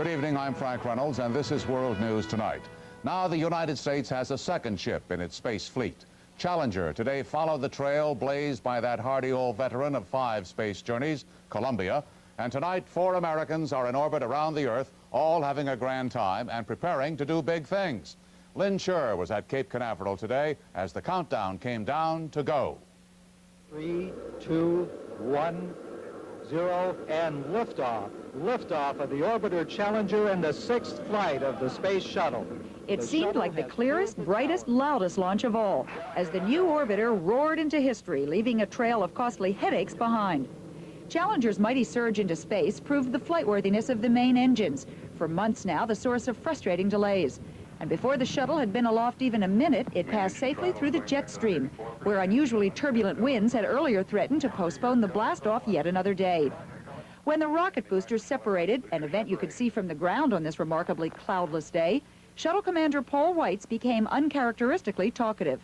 Good evening, I'm Frank Reynolds, and this is World News Tonight. Now the United States has a second ship in its space fleet. Challenger today followed the trail blazed by that hardy old veteran of 5 space journeys, Columbia, and tonight 4 Americans are in orbit around the Earth, all having a grand time and preparing to do big things. Lynn Scher was at Cape Canaveral today as the countdown came down to go. 3, 2, 1, 0, and liftoff. Liftoff of the orbiter Challenger and the 6th flight of the space shuttle. It seemed like the clearest, brightest, loudest launch of all, as the new orbiter roared into history, leaving a trail of costly headaches behind. Challenger's mighty surge into space proved the flightworthiness of the main engines, for months now the source of frustrating delays. And before the shuttle had been aloft even a minute, it passed safely through the jet stream, where unusually turbulent winds had earlier threatened to postpone the blast-off yet another day. When the rocket boosters separated, an event you could see from the ground on this remarkably cloudless day, Shuttle Commander Paul Weitz became uncharacteristically talkative.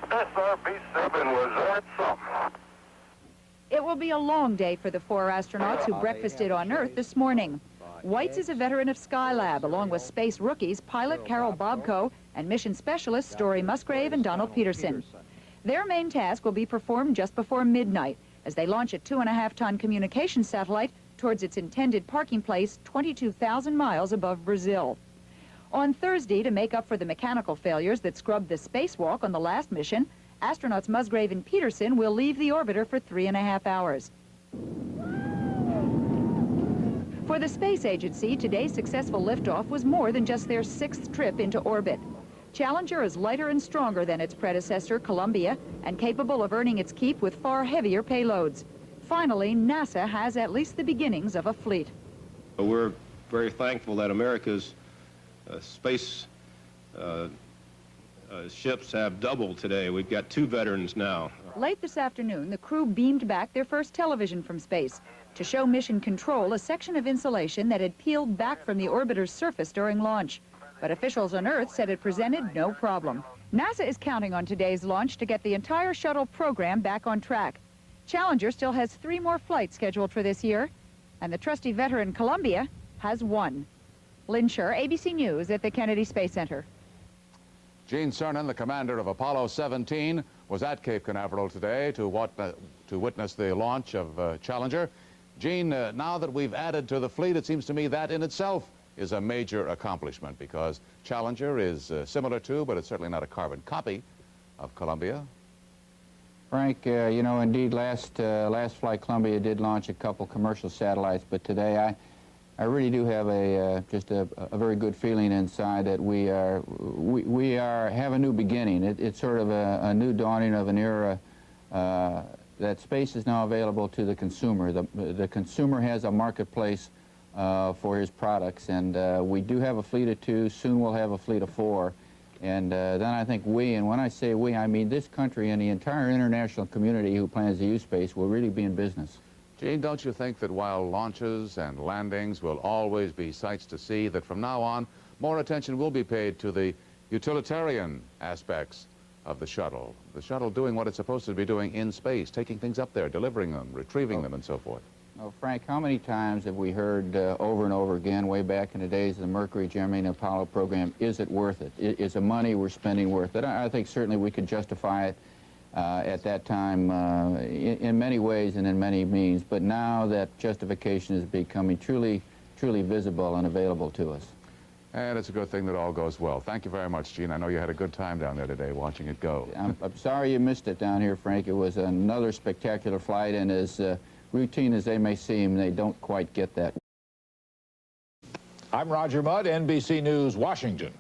SRB-7 was something. It will be a long day for the 4 astronauts who breakfasted on Earth this morning. Weitz is a veteran of Skylab, along with space rookies pilot Carol Bobko and mission specialists Story Musgrave and Donald Peterson. Their main task will be performed just before midnight as they launch a 2.5-ton communication satellite towards its intended parking place 22,000 miles above Brazil. On Thursday, to make up for the mechanical failures that scrubbed the spacewalk on the last mission, astronauts Musgrave and Peterson will leave the orbiter for 3.5 hours. For the space agency, today's successful liftoff was more than just their 6th trip into orbit. Challenger is lighter and stronger than its predecessor, Columbia, and capable of earning its keep with far heavier payloads. Finally, NASA has at least the beginnings of a fleet. We're very thankful that America's space ships have doubled today. We've got 2 veterans now. Late this afternoon, the crew beamed back their first television from space to show Mission Control a section of insulation that had peeled back from the orbiter's surface during launch. But officials on Earth said it presented no problem. NASA is counting on today's launch to get the entire shuttle program back on track. Challenger still has 3 more flights scheduled for this year, and the trusty veteran Columbia has 1. Lynn Scher, ABC News at the Kennedy Space Center. Gene Cernan, the commander of Apollo 17, was at Cape Canaveral today to witness the launch of Challenger. Gene, now that we've added to the fleet, it seems to me that in itself is a major accomplishment, because Challenger is similar to, but it's certainly not a carbon copy of Columbia. Frank, you know, indeed, last flight Columbia did launch a couple commercial satellites, but today I really do have just a very good feeling inside that we have a new beginning. It's sort of a new dawning of an era that space is now available to the consumer. The consumer has a marketplace for his products, and we do have a fleet of 2. Soon we'll have a fleet of 4. And then I think we, and when I say we, I mean this country and the entire international community who plans to use space, will really be in business. Gene, don't you think that while launches and landings will always be sights to see, that from now on more attention will be paid to the utilitarian aspects of the shuttle doing what it's supposed to be doing in space, taking things up there, delivering them, retrieving them, and so forth? Oh, Frank, how many times have we heard over and over again, way back in the days of the Mercury, Gemini, and Apollo program, is it worth it? Is the money we're spending worth it? I think certainly we could justify it at that time in many ways and in many means, but now that justification is becoming truly visible and available to us. And it's a good thing that all goes well. Thank you very much, Gene. I know you had a good time down there today watching it go. I'm sorry you missed it down here, Frank. It was another spectacular flight, and as routine as they may seem, they don't quite get that. I'm Roger Mudd, NBC News, Washington.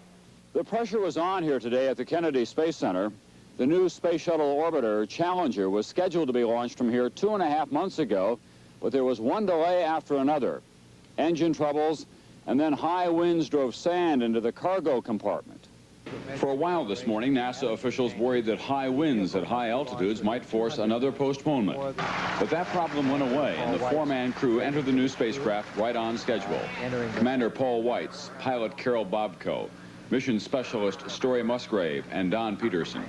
The pressure was on here today at the Kennedy Space Center. The new space shuttle orbiter, Challenger, was scheduled to be launched from here 2.5 months ago, but there was one delay after another. Engine troubles, and then high winds drove sand into the cargo compartment. For a while this morning, NASA officials worried that high winds at high altitudes might force another postponement. But that problem went away, and the 4-man crew entered the new spacecraft right on schedule. Commander Paul Weitz, pilot Carol Bobko, mission specialist Story Musgrave, and Don Peterson.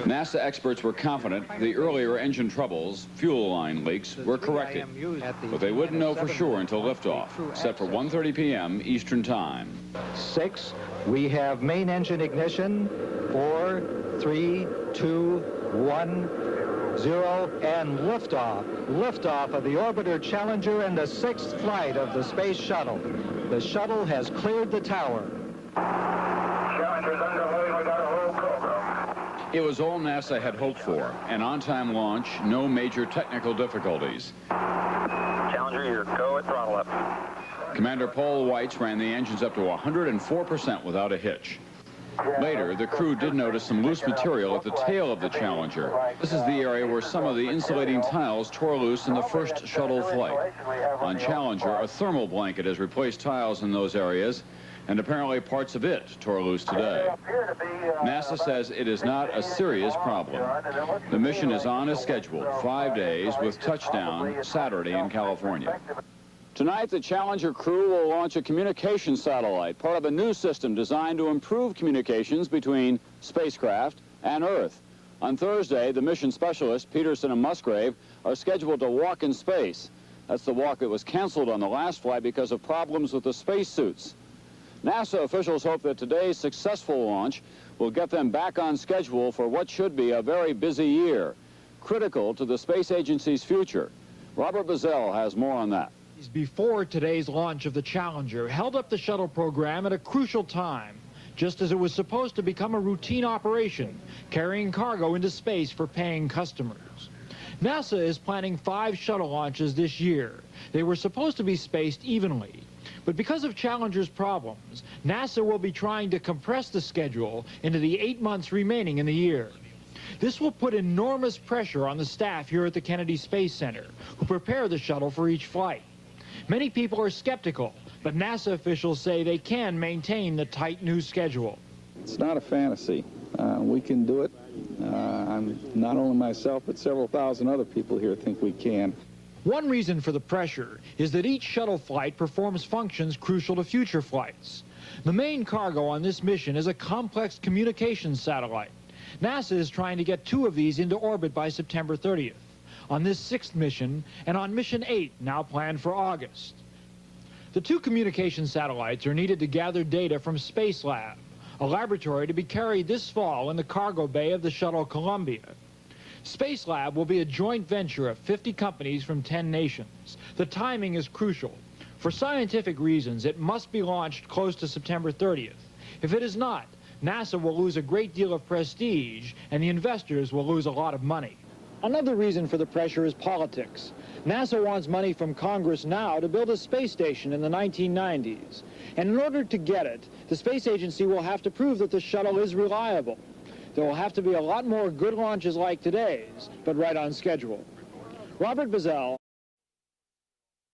NASA experts were confident the earlier engine troubles, fuel line leaks, were corrected, but they wouldn't know for sure until liftoff, set for 1:30 p.m. Eastern Time. 6, we have main engine ignition, 4, 3, 2, 1, 0, and liftoff. Liftoff of the orbiter Challenger and the 6th flight of the space shuttle. The shuttle has cleared the tower. Challenger's underway with our whole program. It was all NASA had hoped for, an on-time launch, no major technical difficulties. Challenger, you're go at throttle up. Commander Paul Weitz ran the engines up to 104% without a hitch. Later, the crew did notice some loose material at the tail of the Challenger. This is the area where some of the insulating tiles tore loose in the first shuttle flight. On Challenger, a thermal blanket has replaced tiles in those areas, and apparently parts of it tore loose today. NASA says it is not a serious problem. The mission is on as scheduled, 5 days, with touchdown Saturday in California. Tonight, the Challenger crew will launch a communication satellite, part of a new system designed to improve communications between spacecraft and Earth. On Thursday, the mission specialists, Peterson and Musgrave, are scheduled to walk in space. That's the walk that was canceled on the last flight because of problems with the spacesuits. NASA officials hope that today's successful launch will get them back on schedule for what should be a very busy year, critical to the space agency's future. Robert Bazell has more on that. Before today's launch of the Challenger held up the shuttle program at a crucial time, just as it was supposed to become a routine operation, carrying cargo into space for paying customers. NASA is planning 5 shuttle launches this year. They were supposed to be spaced evenly, but because of Challenger's problems, NASA will be trying to compress the schedule into the 8 months remaining in the year. This will put enormous pressure on the staff here at the Kennedy Space Center, who prepare the shuttle for each flight. Many people are skeptical, but NASA officials say they can maintain the tight new schedule. It's not a fantasy. We can do it. Not only myself, but several thousand other people here think we can. One reason for the pressure is that each shuttle flight performs functions crucial to future flights. The main cargo on this mission is a complex communications satellite. NASA is trying to get 2 of these into orbit by September 30th. On this 6th mission, and on Mission 8, now planned for August. The 2 communication satellites are needed to gather data from Space Lab, a laboratory to be carried this fall in the cargo bay of the shuttle Columbia. Space Lab will be a joint venture of 50 companies from 10 nations. The timing is crucial. For scientific reasons, it must be launched close to September 30th. If it is not, NASA will lose a great deal of prestige, and the investors will lose a lot of money. Another reason for the pressure is politics. NASA wants money from Congress now to build a space station in the 1990s. And in order to get it, the space agency will have to prove that the shuttle is reliable. There will have to be a lot more good launches like today's, but right on schedule. Robert Bazell.